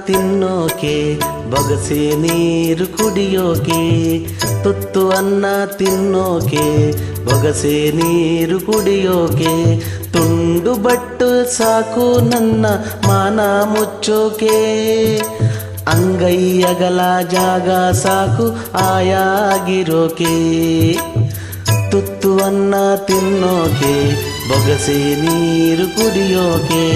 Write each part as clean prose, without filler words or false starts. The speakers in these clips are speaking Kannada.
ತಿನ್ನೋಕೆ ಬೊಗಸೆ ನೀರು ಕುಡಿಯೋಕೆ, ತುತ್ತು ಅನ್ನ ತಿನ್ನೋಕೆ ಬೊಗಸೆ ನೀರು ಕುಡಿಯೋಕೆ, ತುಂಡು ಬಟ್ಟು ಸಾಕು ನನ್ನ ಮಾನ ಮುಚ್ಚೋಕೆ, ಅಂಗೈ ಅಗಲ ಜಾಗ ಸಾಕು ಆಯಾಗಿರೋಕೆ, ತುತ್ತು ಅನ್ನ ತಿನ್ನೋಕೆ ಬೊಗಸೆ ನೀರು ಕುಡಿಯೋಕೆ.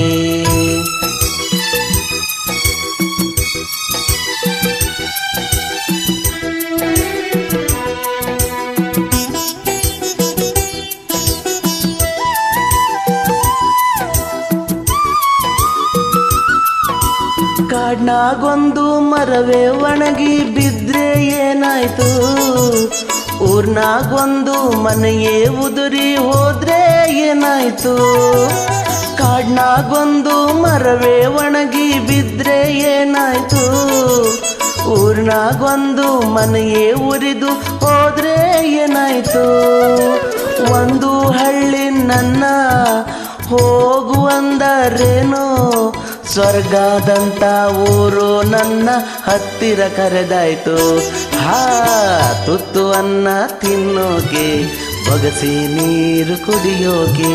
ಕಾಡ್ನಾಗೊಂದು ಮರವೇ ಒಣಗಿ ಬಿದ್ರೆ ಏನಾಯ್ತು, ಊರ್ನಾಗೊಂದು ಮನೆಯೇ ಉದುರಿ ಹೋದ್ರೆ ಏನಾಯ್ತು, ಕಾಡ್ನಾಗೊಂದು ಮರವೇ ಒಣಗಿ ಬಿದ್ರೆ ಏನಾಯ್ತು, ಊರ್ನಾಗೊಂದು ಮನೆಯೇ ಉರಿದು ಹೋದ್ರೆ ಏನಾಯ್ತು, ಒಂದು ಹಳ್ಳಿ ನನ್ನ ಹೋಗುವಂದರೇನು, ಸ್ವರ್ಗದಂತ ಊರು ನನ್ನ ಹತ್ತಿರ ಕರೆದಾಯ್ತು. ತುತ್ತು ಅನ್ನ ತಿನ್ನೋಕೆ ಬೊಗಸೆ ನೀರು ಕುಡಿಯೋಕೆ.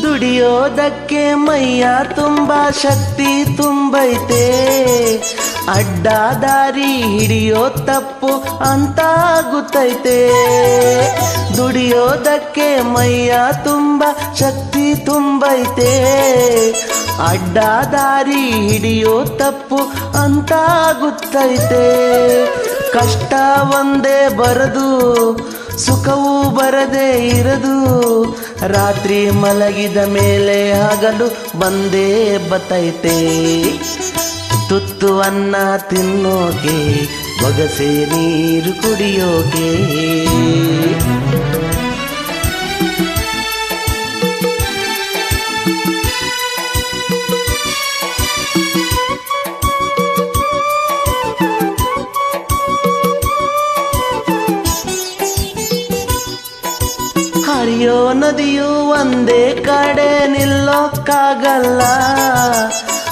ದುಡಿಯೋದಕ್ಕೆ ಮೈಯ ತುಂಬ ಶಕ್ತಿ ತುಂಬೈತೆ, ಅಡ್ಡ ದಾರಿ ಹಿಡಿಯೋ ತಪ್ಪು ಅಂತ ಗೊತ್ತೈತೆ, ದುಡಿಯೋದಕ್ಕೆ ಮೈಯ ತುಂಬ ಶಕ್ತಿ ತುಂಬೈತೆ, ಅಡ್ಡ ದಾರಿ ಹಿಡಿಯೋ ತಪ್ಪು ಅಂತ ಗೊತ್ತೈತೆ, ಕಷ್ಟ ಒಂದೇ ಬರದು ಸುಖವೂ ಬರದೇ ಇರದು, ರಾತ್ರಿ ಮಲಗಿದ ಮೇಲೆ ಹಗಲು ಬಂದೇ ಬತ್ತೈತೆ, ತುತ್ತು ಅನ್ನ ತಿನ್ನೋಕೆ ಬೊಗಸೆ ನೀರು ಕುಡಿಯೋಕೆ. ಹರಿಯೋ ನದಿಯು ಒಂದೇ ಕಡೆ ನಿಲ್ಲೋಕ್ಕಾಗಲ್ಲ,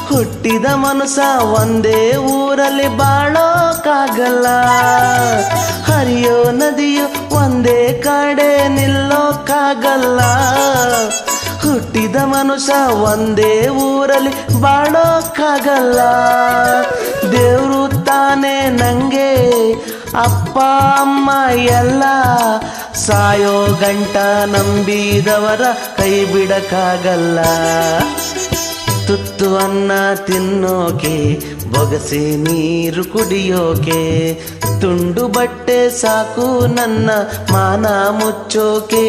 ಹುಟ್ಟಿದ ಮನುಷ್ಯ ಒಂದೇ ಊರಲ್ಲಿ ಬಾಳೋಕ್ಕಾಗಲ್ಲ, ಹರಿಯೋ ನದಿಯು ಒಂದೇ ಕಡೆ ನಿಲ್ಲೋಕ್ಕಾಗಲ್ಲ, ಹುಟ್ಟಿದ ಮನುಷ್ಯ ಒಂದೇ ಊರಲ್ಲಿ ಬಾಳೋಕ್ಕಾಗಲ್ಲ, ದೇವ್ರು ತಾನೇ ನಂಗೆ ಅಪ್ಪ ಅಮ್ಮ ಎಲ್ಲ, ಸಾಯೋ ಗಂಟ ನಂಬಿದವರ ಕೈ ಬಿಡಕ್ಕಾಗಲ್ಲ, ತುತ್ತು ಅನ್ನ ತಿನ್ನೋಕೆ ಬೊಗಸೆ ನೀರು ಕುಡಿಯೋಕೆ, ತುಂಡು ಬಟ್ಟೆ ಸಾಕು ನನ್ನ ಮಾನ ಮುಚ್ಚೋಕೆ,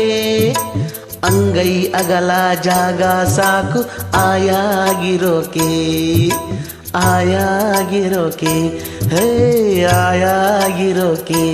ಅಂಗೈ ಅಗಲ ಜಾಗ ಸಾಕು ಆಯಾಗಿರೋಕೆ, ಆಯಾಗಿರೋಕೆ, ಹೇ ಆಯಾಗಿರೋಕೆ.